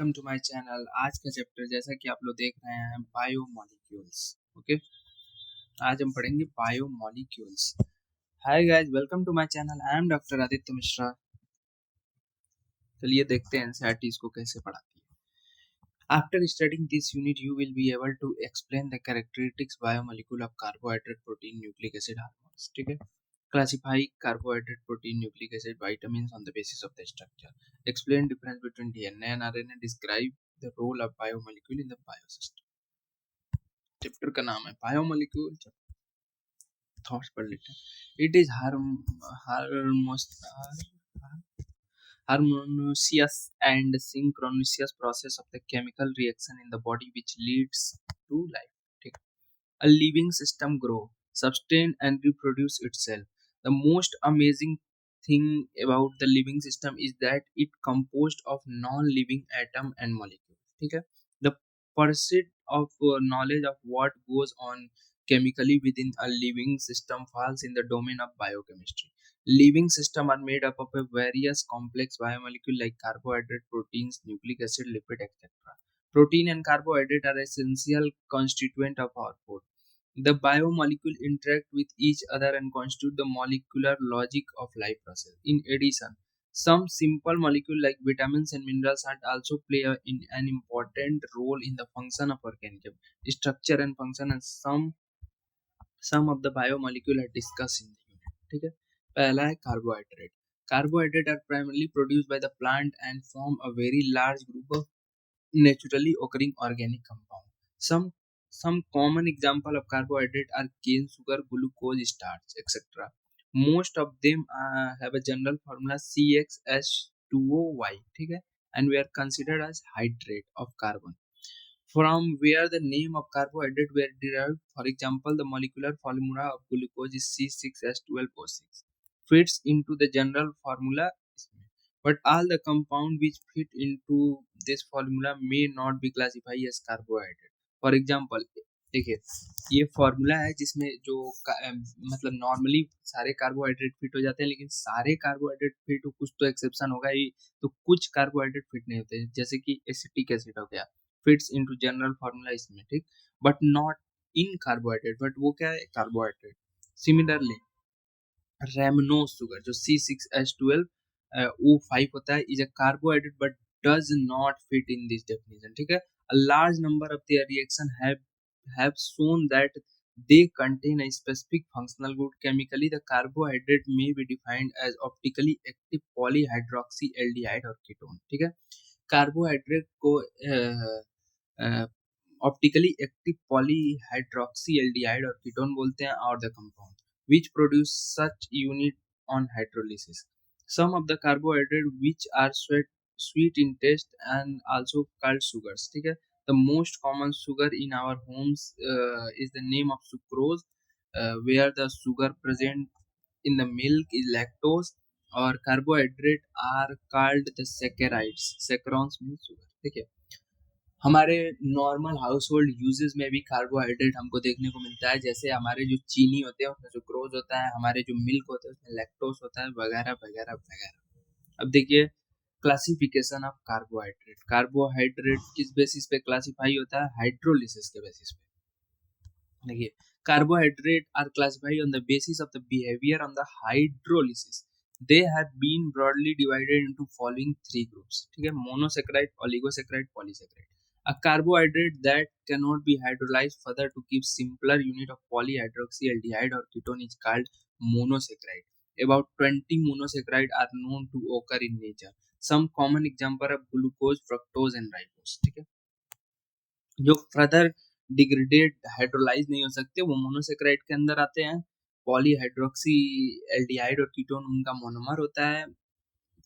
Welcome to my channel. आज का chapter जैसा कि आप लोग देख रहे हैं बायोमोलिक्यूल्स। ओके, आज हम पढ़ेंगे biomolecules. Hi guys, welcome to my channel. I am doctor Aditya Mishra. चलिए देखते हैं एनसीईआरटी इसको कैसे पढ़ाती है। After studying this unit you will be able to explain the characteristics biomolecule of carbohydrate, protein, nucleic acid, hormones. ठीक है, classify carbohydrate, protein, nucleic acid, vitamins on the basis of the structure, explain difference between DNA and RNA, describe the role of biomolecule in the biosystem। Chapter का नाम है biomolecule. Thoughts पढ़ लेते हैं। It is harmonious and synchronous process of the chemical reaction in the body which leads to life। ठीक, a living system grow, sustain and reproduce itself। The most amazing thing about the living system is that it composed of non-living atom and molecule। ठीक है, the pursuit of knowledge of what goes on chemically within a living system falls in the domain of biochemistry। Living system are made up of a various complex biomolecule like carbohydrate, proteins, nucleic acid, lipid, etc। Protein and carbohydrate are essential constituent of our food। The biomolecule interact with each other and constitute the molecular logic of life process। In addition, some simple molecule like vitamins and minerals are also play an important role in the function of organism, structure and function, and some of the biomolecule are discussed in the unit। ठीक है, पहला है carbohydrate. Carbohydrate are primarily produced by the plant and form a very large group of naturally occurring organic compound। Some common example of carbohydrate are cane sugar, glucose, starch, etc। Most of them have a general formula CxH2OY। ठीक है, and we are considered as hydrate of carbon from where the name of carbohydrate were derived। For example, the molecular formula of glucose is C6H12O6 fits into the general formula, but all the compound which fit into this formula may not be classified as carbohydrate। For example, देखिए ये formula है जिसमें जो मतलब normally सारे carbohydrate fit हो जाते हैं, लेकिन सारे कार्बोहाइड्रेट फिट हो, कुछ तो एक्सेप्शन होगा ही। तो कुछ कार्बोहाइड्रेट फिट नहीं होते, जैसे कि एसिटिक एसिड हो गया, फिट्स इनटू जनरल फार्मूला इसमें। ठीक, but not in carbohydrate, but वो क्या है, कार्बोहाइड्रेट। सिमिलरली रेमनोज शुगर जो C6H12O5 होता है is a carbohydrate but does not fit in this definition. ठीक है, a large number of their reaction have shown that they contain a specific functional group। Chemically, the carbohydrate may be defined as optically active polyhydroxyaldehyde or ketone। ठीक है, carbohydrate को optically active पॉलीहाइड्रोक्सीएल्डिहाइड और ketone बोलते हैं, और the compound which produce such unit on hydrolysis। Some of the carbohydrate which are sweet in taste and also called sugars। ठीक है, the most common sugar in our homes is the name of sucrose, where the sugar present in the milk is lactose, और carbohydrate are called the saccharides। saccharons means sugar। ठीक है, हमारे normal house hold uses में भी carbohydrate हमको देखने को मिलता है। जैसे हमारे जो चीनी होते हैं उसमें सुक्रोज होता है, हमारे जो मिल्क होते हैं उसमें लैक्टोस होता है, वगैरह वगैरह वगैरह। अब देखिए क्लासिफिकेशन ऑफ कार्बोहाइड्रेट। कार्बोहाइड्रेट किस बेसिस पे क्लासिफाई होता है, हाइड्रोलिसिस के बेसिस पे। देखिए carbohydrate are classify on the basis of the behaviour on the hydrolysis. They have been broadly divided into following three groups. ठीक है, monosaccharide, oligosaccharide, polysaccharide. A carbohydrate that cannot be hydrolyzed further to give simpler unit of polyhydroxyaldehyde or ketone is called monosaccharide। About 20 monosaccharides are known to occur in nature। Some common example of glucose, fructose and ribose। ठीक है, जो further degraded hydrolyse नहीं हो सकते वो monosaccharide के अंदर आते हैं। पॉलीहाइड्रोक्सी एल्डिहाइड और कीटोन उनका मोनोमर होता है।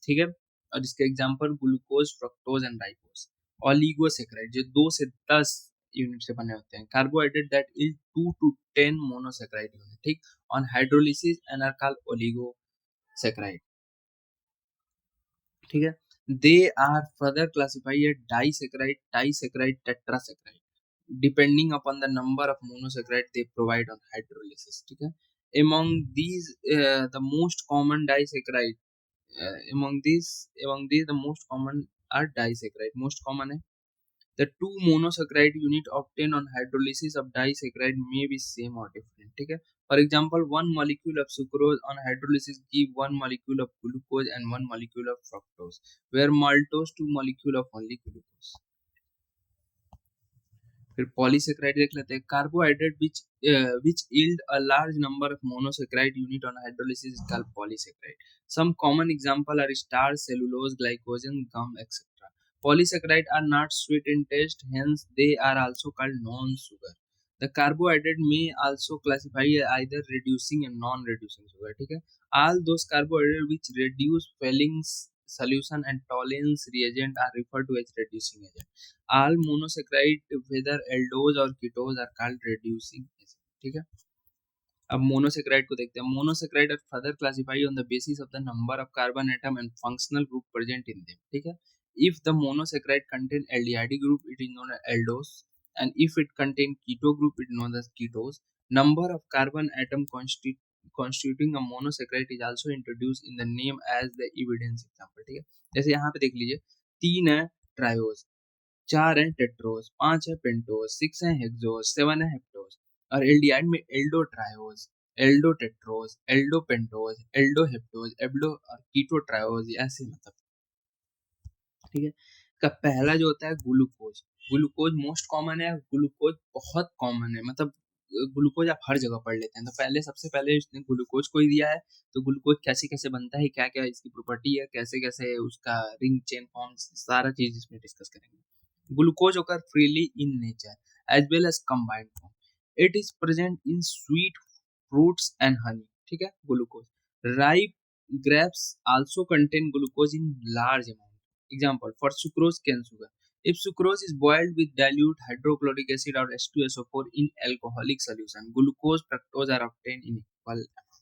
ठीक है, और इसके example glucose, fructose and ribose. Oligosaccharide जो 2 से 10 यूनिट से बने होते हैं। Carbohydrate that is 2 to 10 monosaccharide unit. ठीक, on hydrolysis and are called oligosaccharide. ठीक है, they are further classified disaccharide, trisaccharide, tetrasaccharide depending upon the number of monosaccharide they provide on hydrolysis। ठीक है, among these the most common disaccharide among these the most common are disaccharide, most common है. The two monosaccharide unit obtained on hydrolysis of disaccharide may be same or different. ठीक है. For example, one molecule of sucrose on hydrolysis give one molecule of glucose and one molecule of fructose, where maltose two molecule of only glucose. फिर polysaccharide देख लेते हैं. Carbohydrate which yield a large number of monosaccharide unit on hydrolysis is called polysaccharide. Some common example are starch, cellulose, glycogen, gum, etc. Polysaccharide are not sweet in taste, hence they are also called non-sugar. The carbohydrate may also classify either reducing and non-reducing sugar. ठीक है. All those carbohydrates which reduce Fehling solution and Tollens reagent are referred to as reducing agent. All monosaccharide whether aldose or ketose are called reducing agent. ठीक है. अब monosaccharide को देखते हैं. Monosaccharide are further classify on the basis of the number of carbon atom and functional group present in them. ठीक है. If the monosaccharide contain aldehyde group it is known as aldose, and if it contain keto group it known as ketose. Number of carbon atom constituting a monosaccharide is also introduced in the name as the evidence example. ठीक है. जैसे यहाँ पे देख लीजिए, 3 है triose, 4 है tetrose, 5 है पेंटोज, 6 है हेक्सोज, 7 है हेप्टोज. और एल्डिहाइड में Aldo triose, Aldo tetrose, Aldo pentose, Aldo heptose, Aldo और कीटो ट्रायोज, ऐसे मतलब. ठीक है. का पहला जो होता है ग्लूकोज. ग्लूकोज मोस्ट कॉमन है. ग्लूकोज बहुत कॉमन है, मतलब ग्लूकोज आप हर जगह पढ़ लेते हैं. तो पहले सबसे पहले इसने ग्लूकोज को ही दिया है. तो ग्लूकोज कैसे कैसे बनता है, क्या क्या इसकी प्रॉपर्टी है, कैसे कैसे उसका रिंग चेन फॉर्म्स, सारा चीज इसमें डिस्कस करेंगे. Glucose occur freely in nature as well as combined form. It is present in sweet fruits and honey. ठीक है. Glucose. Ripe grapes also contain glucose in large amount. Example for sucrose cane sugar. If sucrose is boiled with dilute hydrochloric acid or H2SO4 in alcoholic solution, glucose, fructose are obtained in equal amount.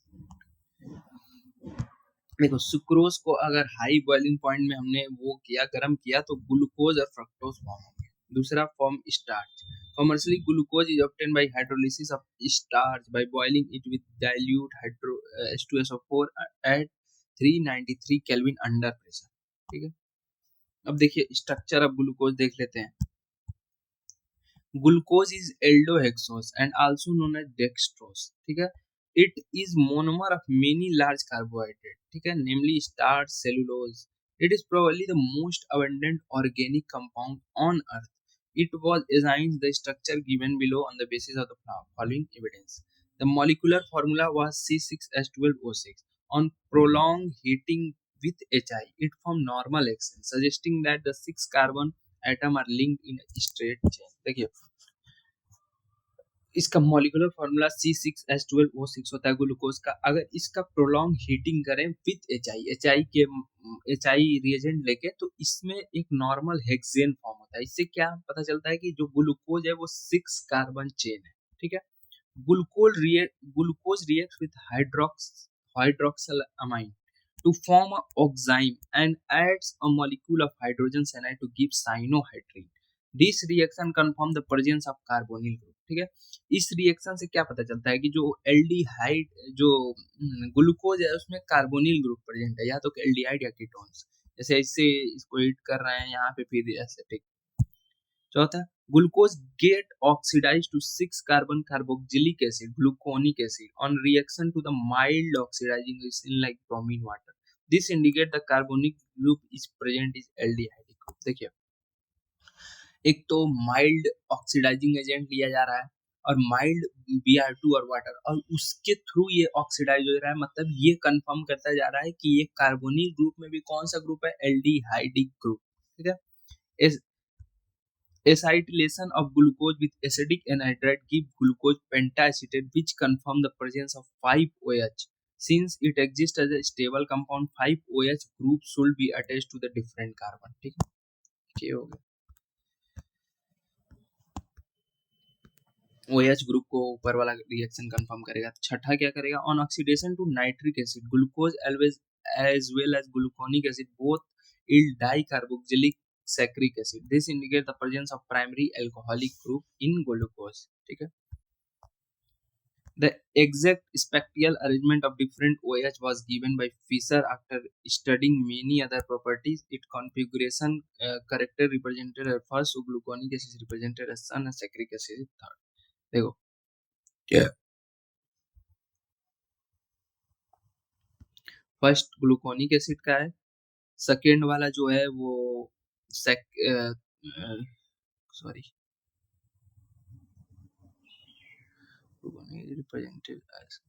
देखो, sucrose को अगर high boiling point में हमने वो किया, गर्म किया, तो ग्लूकोज और फ्रक्टोज फॉर्म होंगे. दूसरा form starch. Commercially, glucose is obtained by hydrolysis of starch by boiling it with dilute H2SO4 at 393 Kelvin under pressure. ठीक है. अब देखिए स्ट्रक्चर ऑफ ग्लूकोज देख लेते हैं. Glucose is aldohexose and also known as dextrose. ठीक है. It is monomer of many large carbohydrate. ठीक है. Namely starch, cellulose. It is probably the most abundant organic compound on earth. It was assigned the structure given below on the basis of the following evidence. The molecular formula was C6H12O6. On prolonged heating with HI, it formed normal hexane, suggesting that the 6 carbon atom are linked in a straight chain. देखिए इसका molecular formula C6H12O6 होता है glucose का. अगर इसका prolong heating करें with H I reagent लेके, तो इसमें एक नॉर्मल हेक्सेन फॉर्म होता है. इससे क्या पता चलता है कि जो ग्लूकोज है वो 6 कार्बन चेन है. ठीक है. Glucose react with hydroxyl amine to form a oxime and adds a molecule of hydrogen cyanide to give cyanohydrine. This reaction confirm the presence of carbonyl group. ठीक है. इस रिएक्शन से क्या पता चलता है कि जो एल्डिहाइड जो ग्लूकोज है उसमें कार्बोनिल ग्रुप प्रेजेंट है, या तो एल्डिहाइड या कीटोन्स. जैसे इससे इसको हीट कर रहे हैं यहाँ पे, फिर एसिटिक. चौथा, glucose get oxidise to 6 carbon carboxylic acid gluconic acid on reaction to the mild oxidising acid like bromine water. This indicate the carbonic group is present is aldehydic group. देखिए एक तो माइल्ड ऑक्सीडाइजिंग एजेंट लिया जा रहा है और mild Br2 और water, और उसके थ्रू ये ऑक्सीडाइज हो रहा है. मतलब ये कंफर्म करता जा रहा है कि ये कार्बोनिल ग्रुप में भी कौन सा ग्रुप है, एल्डिहाइडिक ग्रुप. ठीक है. Acetylation of glucose with acidic anhydride give glucose pentaacetate, which confirm the presence of 5OH. Since it exists as a stable compound, 5OH group should be attached to the different carbon. ठीक है. ये हो गया. OH group को ऊपर वाला reaction confirm करेगा. छठा क्या करेगा, on oxidation to nitric acid glucose as well as gluconic acid both yield dicarboxylic saccharic acid. This indicates the presence of primary alcoholic group in glucose. ठीक है. The exact spectral arrangement of different OH was given by Fischer after studying many other properties. Its configuration character represented as first, so gluconic acid represented as sun, and saccharic acid is third. देखो क्या first gluconic acid का है, second वाला जो है वो sec sorry represented as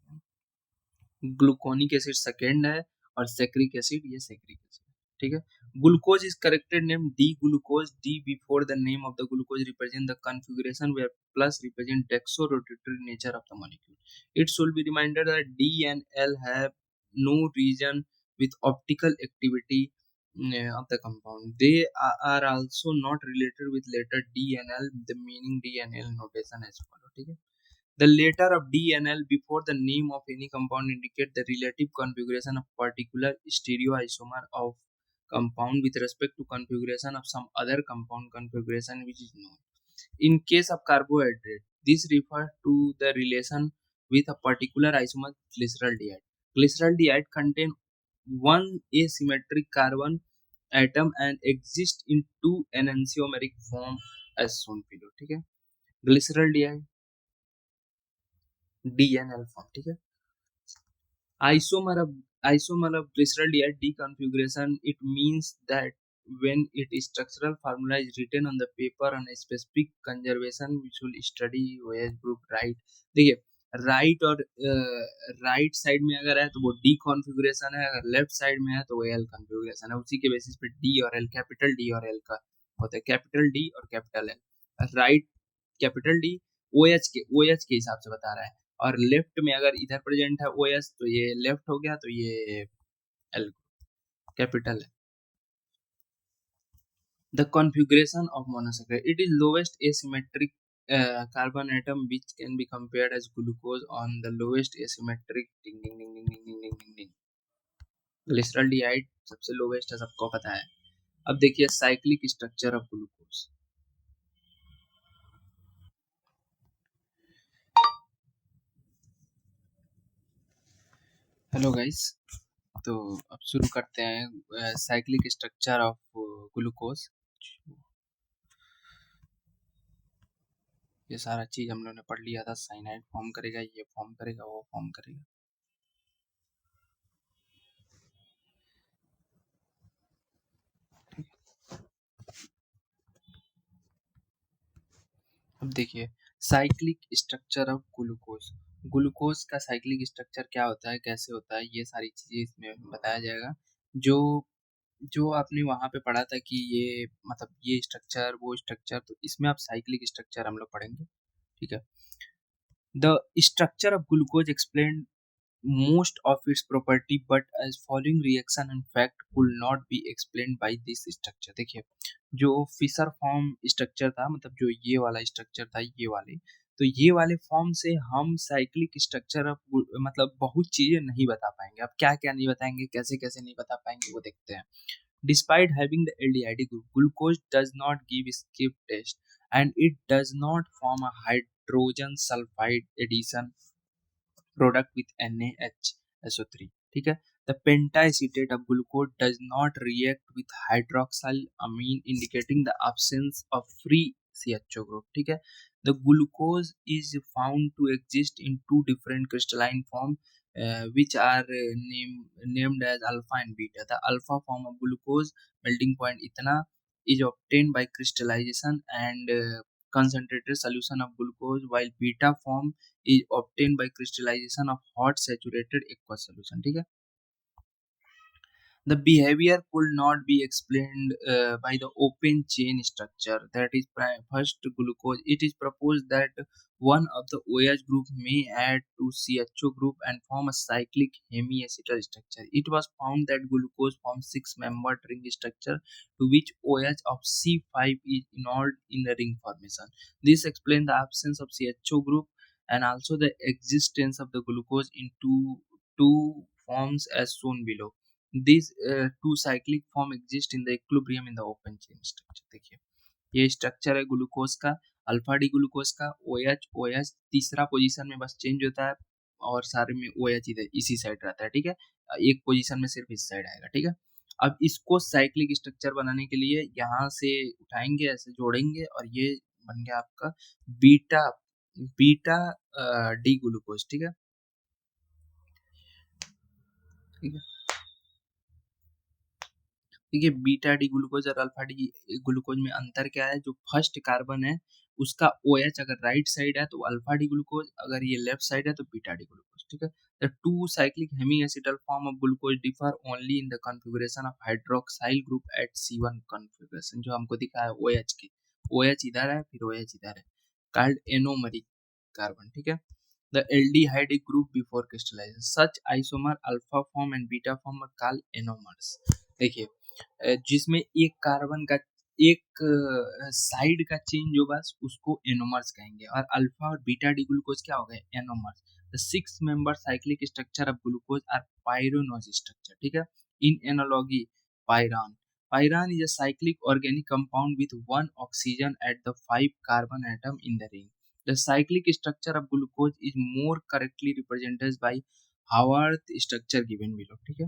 gluconic acid second है और सैक्रिक एसिड ये सैक्रिक एसिड, ठीक है। Glucose is corrected name D glucose, D before the name of the glucose represent the configuration where plus represent dextro rotatory nature of the molecule. It should be reminded that D and L have no reason with optical activity of the compound. They are also not related with letter D and L, the meaning D and L notation as follow, ठीक है। The letter of D and L before the name of any compound indicate the relative configuration of particular stereoisomer of compound with respect to configuration of some other compound configuration which is known. In case of carbohydrate, this refers to the relation with a particular isomer glyceraldehyde. Glyceraldehyde contain one asymmetric carbon atom and exist in two enantiomeric form as shown below, ठीक है। Glyceraldehyde DNL form, ठीक है। Isomer of glyceraldehyde deconfiguration, it means that when its structural formula is written on the paper on a specific conservation which will study OH group, right। देखिए right और right side में अगर है तो वो D configuration है, अगर left side में है तो वो एल कॉन्फ़िगरेशन है। उसी के बेसिस पे डी और एल, कैपिटल डी और एल का होता है, कैपिटल डी और capital L. Right capital D OH के हिसाब से बता रहा है, और लेफ्ट में अगर इधर प्रेजेंट है OS तो ये लेफ्ट हो गया, तो ये एल कैपिटल है। The configuration of monosaccharide, it is lowest asymmetric carbon atom which can be compared as glucose on the lowest asymmetric ding ding ding ding ding ding ding ding ding glyceraldehyde सबसे lowest है, सबको पता है। अब देखिए cyclic structure of glucose. Hello guys, तो अब शुरू करते हैं साइक्लिक स्ट्रक्चर ऑफ ग्लूकोज। ये सारा चीज हम लोगों ने पढ़ लिया था, साइनाइड फॉर्म करेगा, ये फॉर्म करेगा, वो फॉर्म करेगा। अब देखिए cyclic structure of glucose. Glucose का साइक्लिक स्ट्रक्चर क्या होता है, कैसे होता है, ये सारी चीजें इसमें बताया जाएगा। जो जो आपने वहां पे पढ़ा था कि ये मतलब ये स्ट्रक्चर वो स्ट्रक्चर, तो इसमें आप साइक्लिक स्ट्रक्चर हम लोग पढ़ेंगे, ठीक है। The structure of glucose explain most of its property, but as following reaction in fact could not be explained by this structure। देखिए जो फिशर फॉर्म स्ट्रक्चर था, मतलब जो ये वाला स्ट्रक्चर था, ये वाले, तो ये वाले फॉर्म से हम साइक्लिक स्ट्रक्चर ऑफ मतलब बहुत चीजें नहीं बता पाएंगे। अब क्या क्या नहीं बताएंगे, कैसे कैसे नहीं बता पाएंगे, वो देखते हैं। Despite having the aldehyde group, glucose does not give skip test and it does not form a hydrogen sulfide addition product with NaHSO3, ठीक है। The pentacetate of glucose does not react with hydroxyl amine indicating the absence of free CHO group, ठीक है। The glucose is found to exist in two different crystalline form which are named as alpha and beta। The alpha form of glucose melting point इतना is obtained by crystallization and concentrated solution of glucose, while beta form is obtained by crystallization of hot saturated aqueous solution, ठीक है। The behavior could not be explained by the open chain structure, that is first glucose. It is proposed that one of the OH group may add to CHO group and form a cyclic hemiacetal structure. It was found that glucose forms six-membered ring structure to which OH of C5 is involved in the ring formation. This explains the absence of CHO group and also the existence of the glucose in two forms as shown below। These two cyclic form exist in the equilibrium in the open chain structure। देखिए ये structure है glucose का, alpha D glucose का OH तीसरा position में बस change होता है और सारे में OH इधर इसी साइड रहता है, ठीक है। एक पोजीशन में सिर्फ इस साइड आएगा, ठीक है। अब इसको साइक्लिक स्ट्रक्चर बनाने के लिए यहाँ से उठाएंगे, ऐसे जोड़ेंगे और ये बन गया आपका बीटा बीटा डी ग्लूकोज, ठीक है। ठीक है, देखिए बीटा डी ग्लूकोज और अल्फा डी ग्लूकोज में अंतर क्या है, जो फर्स्ट कार्बन है उसका OH अगर राइट साइड है तो अल्फा डी ग्लूकोज, अगर ये लेफ्ट साइड है तो बीटा डी ग्लूकोज, ठीक है। The two cyclic hemiacetal form of glucose differ only in the configuration of hydroxyl group at C1 configuration, जो हमको दिखा है OH की, OH इधर है फिर OH इधर है, कॉल्ड एनोमरिक कार्बन, ठीक है। The aldehyde group before crystallization. Such isomer alpha form and beta form are called enomers. देखिए जिसमें एक कार्बन का एक साइड का चेंज होगा उसको एनोमर्स कहेंगे, और अल्फा और बीटा डी ग्लूकोज क्या हो गए, anomers. The 6 member cyclic structure of glucose are pyranose structure, ठीक है। In analogy, pyran pyran is a cyclic organic compound with one oxygen at the 5 carbon atom in the ring. The cyclic structure of glucose is more correctly represented by Haworth structure given below, ठीक है।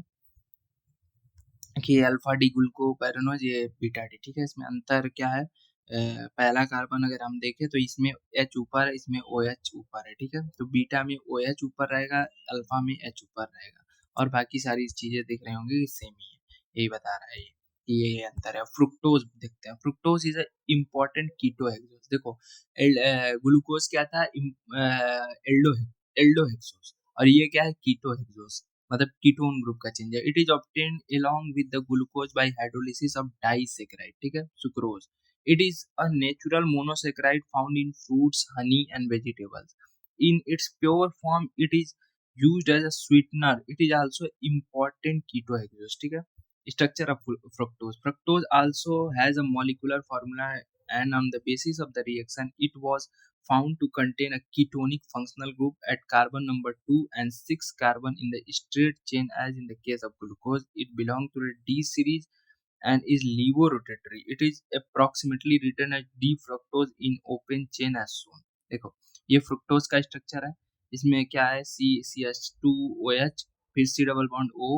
कि alpha D ग्लूकोपैरानोज, ये beta D, ठीक है। इसमें अंतर क्या है, पहला कार्बन अगर हम देखें तो इसमें H ऊपर है, इसमें OH ऊपर है, ठीक है। तो बीटा में OH ऊपर रहेगा, अल्फा में H ऊपर रहेगा, और बाकी सारी चीजें दिख रहे होंगे कि सेम ही है, यही बता रहा है ये कि ये अंतर है। फ्रुक्टोज देखते हैं, fructose is a important keto hexose. देखो ग्लूकोज क्या था, एल्डो एल्डोहेक्सोस, और ये क्या है, कीटो हेक्सोस, मतलब कीटोन ग्रुप का चेंज है। It is obtained along with the glucose by hydrolysis of disaccharide, ठीक है, sucrose. It is a natural monosaccharide found in fruits, honey and vegetables. In its pure form it is used as a sweetener. It is also important ketohexose, ठीक है। Structure of fructose. Fructose also has a molecular formula, and on the basis of the reaction, it was found to contain a ketonic functional group at carbon number 2 and 6 carbon in the straight chain. As in the case of glucose, it belongs to the D series and is levorotatory. It is approximately written as D fructose in open chain as shown. देखो ये fructose का structure है, इसमें क्या है, CH2OH, फिर C double bond O,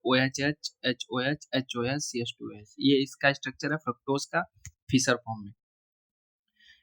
OHH, HOH, HOH, CH2OH, ये इसका स्ट्रक्चर है फ्रुक्टोज का फिशर फॉर्म में।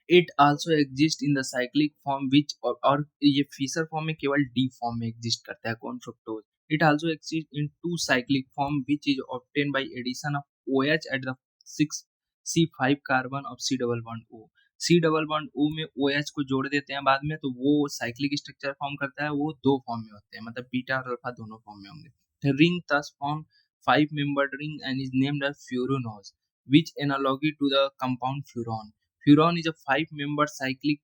It also exist in the cyclic form विच, और ये फिशर फॉर्म में केवल डी फॉर्म में एग्जिस्ट करता है कौन, fructose. It also exist in two cyclic form which is obtain by addition of OH at the 6 C5 carbon of C double bond O। C double bond O में OH को जोड़ देते हैं बाद में, तो वो साइक्लिक स्ट्रक्चर फॉर्म करता है, वो दो फॉर्म में होते हैं, मतलब बीटा और अल्फा दोनों फॉर्म में होंगे। The ring thus form 5-membered ring and is named as furanose, which analogy to the compound furan. Furan is a 5-member cyclic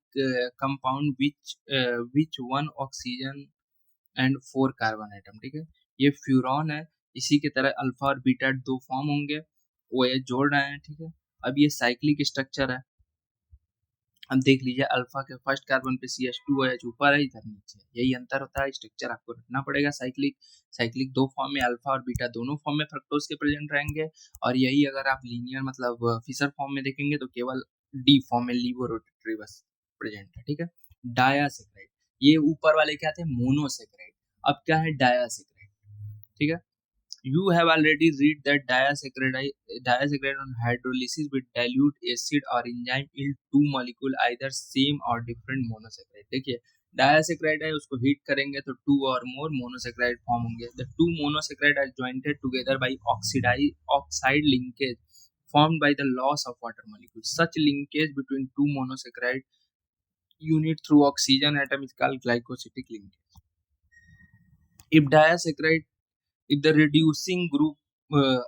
compound which one oxygen and 4 carbon atom, ठीक है। ये furan है, इसी की तरह alpha और beta दो form होंगे, OH जोड़ रहे हैं, ठीक है। अब ये साइक्लिक स्ट्रक्चर है, अब देख लीजिए अल्फा के फर्स्ट कार्बन पे CH2OH ऊपर है, इधर नीचे है, यही अंतर होता है। स्ट्रक्चर आपको रखना पड़ेगा। साइक्लिक दो फॉर्म में, अल्फा और बीटा दोनों फॉर्म में फ्रक्टोज के प्रेजेंट रहेंगे, और यही अगर आप लीनियर मतलब फिशर फॉर्म में देखेंगे तो केवल डी फॉर्म में लिवोरोटेटरी बस प्रेजेंट है, ठीक है। डायासेक्राइड, ये ऊपर वाले क्या थे, मोनोसेक्राइड, अब क्या है डायासेक्राइड, ठीक है। You have already read that disaccharide on hydrolysis with dilute acid or enzyme yield two molecule either same or different monosaccharide। देखिए डायासेक्राइड है, उसको हीट करेंगे तो टू और मोर मोनोसेक्राइड फॉर्म होंगे। The two monosaccharide are jointed together by oxide linkage formed by the loss of water molecules. Such linkage between two monosaccharide unit through oxygen atom is called glycosidic linkage. If the reducing group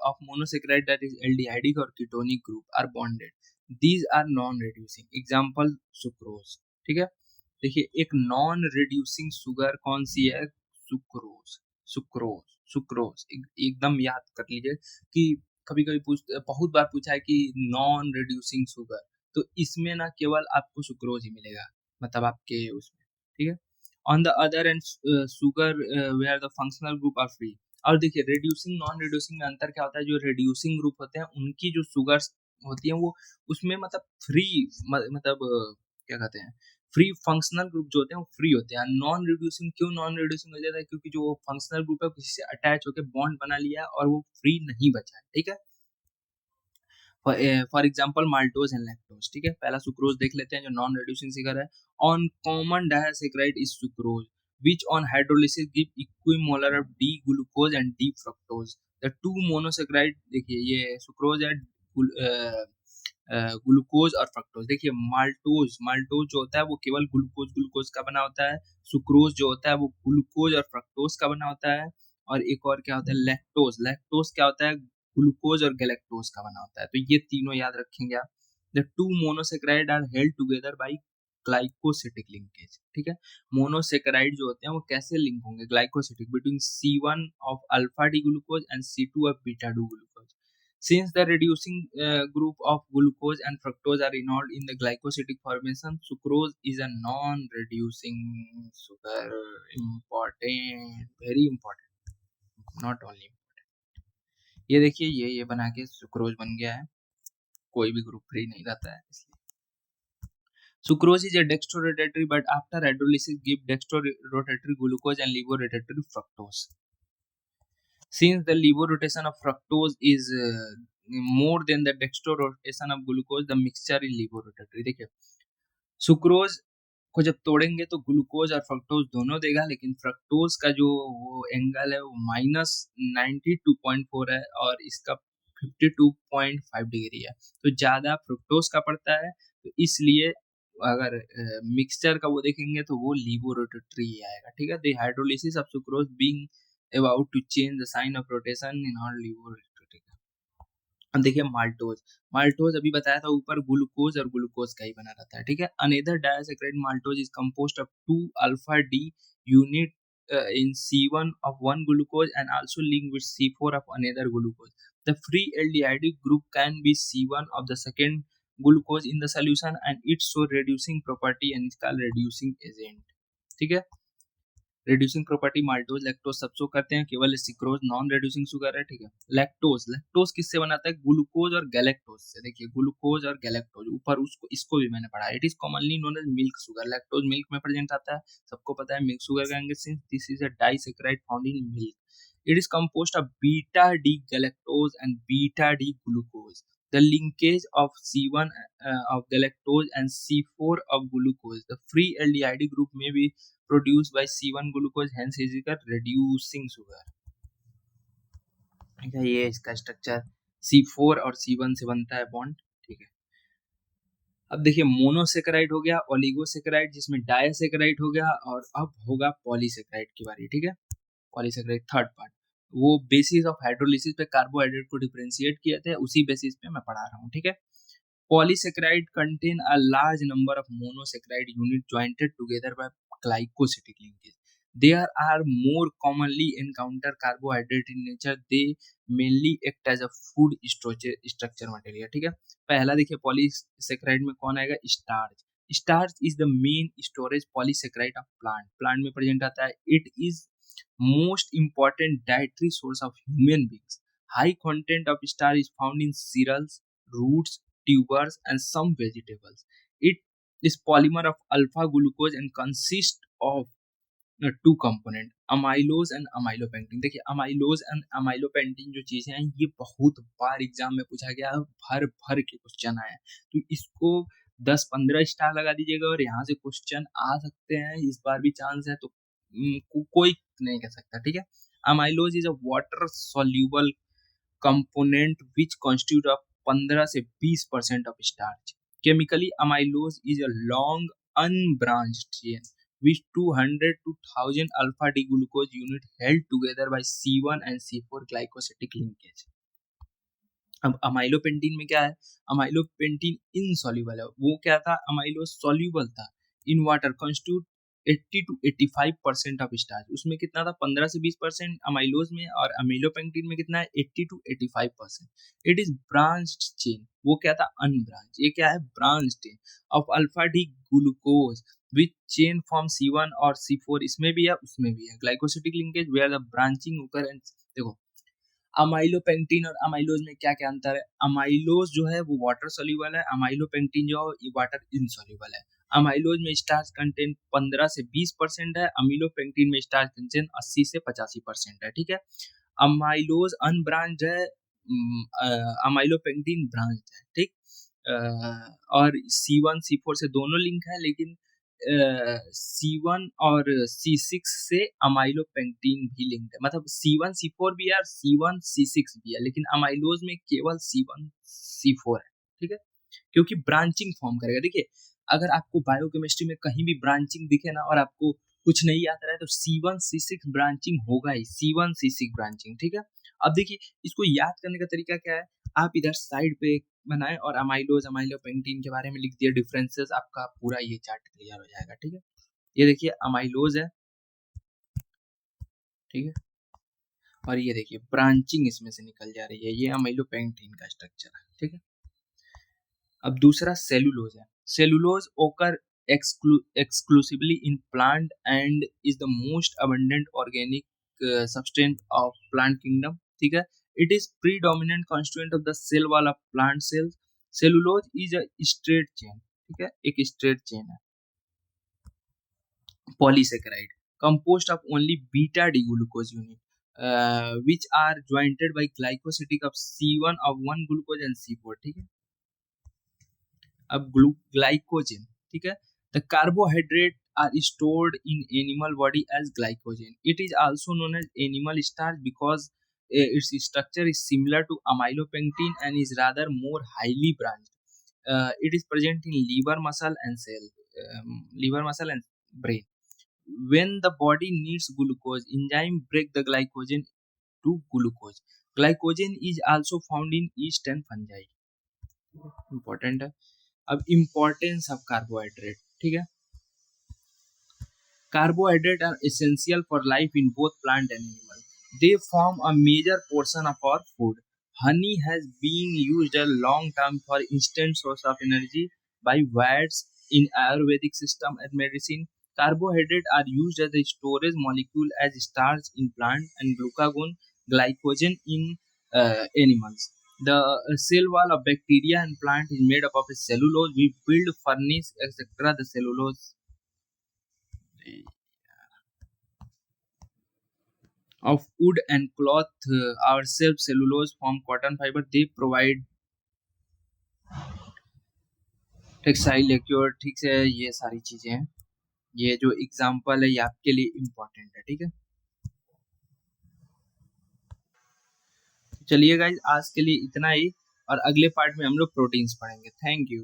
of monosaccharide, that is aldehydic or ketonic group, are bonded, these are non-reducing. Example sucrose, ठीक है। देखिए एक non reducing sugar कौन सी है, sucrose, sucrose एकदम याद कर लीजिए कि कभी कभी बहुत बार पूछा है कि नॉन रिड्यूसिंग शुगर, तो इसमें ना केवल आपको सुक्रोज ही मिलेगा, मतलब आपके उसमें, ठीक है। On the other end sugar where the functional group are free. और देखिए रिड्यूसिंग नॉन रिड्यूसिंग में अंतर क्या होता है, जो रिड्यूसिंग ग्रुप होते हैं उनकी जो शुगर्स होती हैं वो उसमें मतलब फ्री, मतलब क्या कहते हैं, फ्री फंक्शनल ग्रुप जो होते हैं वो फ्री होते हैं। नॉन रिड्यूसिंग, क्यों नॉन रिड्यूसिंग हो जाता है? क्योंकि जो फंक्शनल ग्रुप है किसी से अटैच होकर बॉन्ड बना लिया है और वो फ्री नहीं बचा है, ठीक है। For example maltose and lactose, ठीक है। पहला सुक्रोज देख लेते हैं जो नॉन रिड्यूसिंग फिगर है। On common disaccharide is sucrose which on hydrolysis give equimolar of D glucose and D fructose. The two monosaccharide, देखिए ये सुक्रोज है, ग्लूकोज और फ्रक्टोज। देखिए माल्टोज, माल्टोज जो होता है वो केवल ग्लूकोज ग्लूकोज का बना होता है। सुक्रोज जो होता है वो ग्लूकोज और फ्रक्टोज का बना होता है। और एक और क्या होता है, लैक्टोज। लैक्टोज क्या होता है, ग्लूकोज और गैलेक्टोज का बना होता है। तो ये तीनों याद रखेंगे आप। The two monosaccharide are held together by glycosidic linkage, ठीक है। मोनोसेक्राइड जो होते हैं वो कैसे लिंक होंगे, glycosidic, between C1 of alpha D glucose and C2 of beta do glucose. Since the reducing group of glucose and fructose are involved in the glycosidic formation, sucrose is a non-reducing sugar. Important, very important, not only. ये देखिए ये बना के sucrose बन गया है, कोई भी ग्रुप फ्री नहीं रहता है इसलिए। Sucrose is a dextrorotatory, but after hydrolysis give dextrorotatory glucose and levorotatory fructose. Since the levorotation of fructose is more than the dextrorotation of glucose, the mixture is levorotatory. देखिए sucrose को जब तोड़ेंगे तो glucose और fructose दोनों देगा, लेकिन fructose का जो वो एंगल है वो -92.4 है और इसका 52.5 डिग्री है। तो ज्यादा फ्रुक्टोज का पड़ता है, तो इसलिए अगर मिक्सचर का वो देखेंगे तो वो लिबोरोटेटरी ही आएगा, ठीक है। The hydrolysis of sucrose being about to change the sign of rotation in all laevorotatory. अब देखिए माल्टोज, माल्टोज अभी बताया था ऊपर ग्लूकोज और ग्लूकोज का ही बना रहता है, ठीक है। Another disaccharide maltose is composed of 2 alpha D unit in C1 of one glucose and also linked with C4 of another glucose. The free aldehyde group can be C1 of the second glucose in the solution and its so reducing property and is called reducing agent, ठीक है। Reducing property maltose lactose सब show करते हैं, केवल sucrose non reducing sugar है, ठीक है। Lactose, lactose किससे बनाता है, ग्लूकोज और गैलेक्टोज से। देखिए ग्लूकोज और गैलेक्टोज ऊपर उसको इसको भी मैंने पढ़ा। It is commonly known as milk sugar. Lactose milk में प्रेजेंट आता है, सबको पता है मिल्क शुगर कहेंगे since this is a disaccharide found in milk. It is composed of beta D galactose and beta D glucose. The linkage of C1 of galactose and C4 of glucose. The free aldehyde group may be produced by C1 glucose, hence is a reducing sugar. ठीक है, ये इसका structure C4 और C1 से बनता है bond, ठीक है। अब देखिए मोनोसेकेराइड हो गया, ओलिगोसेकेराइड जिसमें डायसेकेराइड हो गया, और अब होगा पॉलीसेकेराइड की बारी, ठीक है। पॉलीसेकेराइड थर्ड पार्ट, वो बेसिस ऑफ हाइड्रोलिसिस पे कार्बोहाइड्रेट को डिफरेंशिएट किए थे, उसी बेसिस पे मैं पढ़ा रहा हूँ, ठीक है। Polysaccharide contain a large number of monosaccharide units jointed together by glycosidic linkage. There are more commonly encountered carbohydrate in nature. They mainly act as a food structure material, ठीक है। पहला देखिए पॉलीसेक्राइड में कौन आएगा, starch. Starch is the main storage polysaccharide of plant, plant में present आता है। It is most important dietary source of human beings. High content of starch is found in cereals, roots, tubers and some vegetables. It is polymer of alpha glucose and consists of two component, amylose and amylopectin. देखिए amylose and अमाइलोपेंटिन जो चीजें हैं ये बहुत बार exam में पूछा गया है, भर भर के क्वेश्चन आए हैं, तो इसको 10-15 स्टार लगा दीजिएगा और यहाँ से क्वेश्चन आ सकते हैं, इस बार भी चांस है, तो कोई नहीं कह सकता, ठीक है। Amylose is a water soluble component which constitute of 15 से 20% of starch. Chemically amylose is a long unbranched chain with 200 to 1000 alpha D glucose unit held together by C1 and C4 glycosidic linkage. अब अमाइलोपेंटीन में क्या है, अमाइलोपेंटीन insoluble है, वो क्या था, amylose soluble था in water, constitute 80 to 85% of starch. उसमें कितना था, 15 से 20% अमाइलोज में, और अमाइलोपेंटीन में कितना है, 80 to 85%। It is branched chain, वो क्या था, अनब्रांच, ये क्या है, branch chain of alpha D glucose which chain form C1 और C4, इसमें भी है उसमें भी है। Glycosidic linkage where the branching occurrence. देखो अमाइलोपेंटीन और अमाइलोज में क्या क्या अंतर है, अमाइलोज जो है वो वाटर सोल्यूबल है, अमाइलोपेंटीन जो है ये वाटर इनसोल्यूबल है। अमाइलोज में स्टार्च कंटेंट 15 से 20% है, अमीलोपेक्टिन में स्टार्च कंटेंट 80 से 85% है। ठीक है, अमाइलोज अनब्रांच है, अमाइलोपेक्टिन ब्रांच है। ठीक, और C1 C4 से दोनों लिंक है, लेकिन C1 और C6 से अमाइलोपेक्टिन भी लिंक है, मतलब C1 C4 भी है और C1 C6 भी है, लेकिन अमाइलोज में केवल C1 C4 है। ठीक है, क्योंकि ब्रांचिंग फॉर्म करेगा। देखिए, अगर आपको बायोकेमिस्ट्री में कहीं भी ब्रांचिंग दिखे ना और आपको कुछ नहीं याद रहा है, तो C1 C6 ब्रांचिंग होगा ही, C1 C6 ब्रांचिंग। ठीक है, अब देखिए इसको याद करने का तरीका क्या है, आप इधर साइड पे बनाए और अमाइलोज अमाइलोपेक्टिन के बारे में लिख दिए डिफरेंसेस, आपका पूरा ये चार्ट क्लियर हो जाएगा। ठीक है, ये देखिए अमाइलोज है। ठीक है, और ये देखिए ब्रांचिंग इसमें से निकल जा रही है, ये अमाइलोपेक्टिन का स्ट्रक्चर है। ठीक है, अब दूसरा सेलुलोज है। सेलुलोज ओकर exclusively in plant and is the most abundant organic substance of plant kingdom. ठीक है, it is predominant constituent of the cell wall of plant cells. Cellulose is a straight chain. ठीक है, एक straight chain है, polysaccharide composed of only beta D glucose unit, which are jointed by glycosidic of C1 of 1 glucose and C4. ठीक है, अब glycogen. ठीक है, the carbohydrate are stored in animal body as glycogen. It is also known as animal starch because its structure is similar to amylopectin and is rather more highly branched. It is present in liver muscle and liver muscle and brain. When the body needs glucose, enzyme break the glycogen to glucose. Glycogen is also found in yeast and fungi. Important है। अब importance of carbohydrate. ठीक है, carbohydrate are essential for life in both plant and animal, they form a major portion of our food. honey has been used a long time for instant source of energy by Vads in Ayurvedic system and medicine. Carbohydrates are used as a storage molecule as starch in plant and glycogen in animals. The cell wall of bacteria and plant is made up of a cellulose. We build furnace, etc. The cellulose of wood and cloth ourselves. Cellulose form cotton fiber. They provide textile accrue. ठीक है, ये सारी चीजें हैं, ये जो example है ये आपके लिए इम्पोर्टेंट है। ठीक है, चलिए गाइज आज के लिए इतना ही, और अगले पार्ट में हम लोग प्रोटीन्स पढ़ेंगे। Thank you.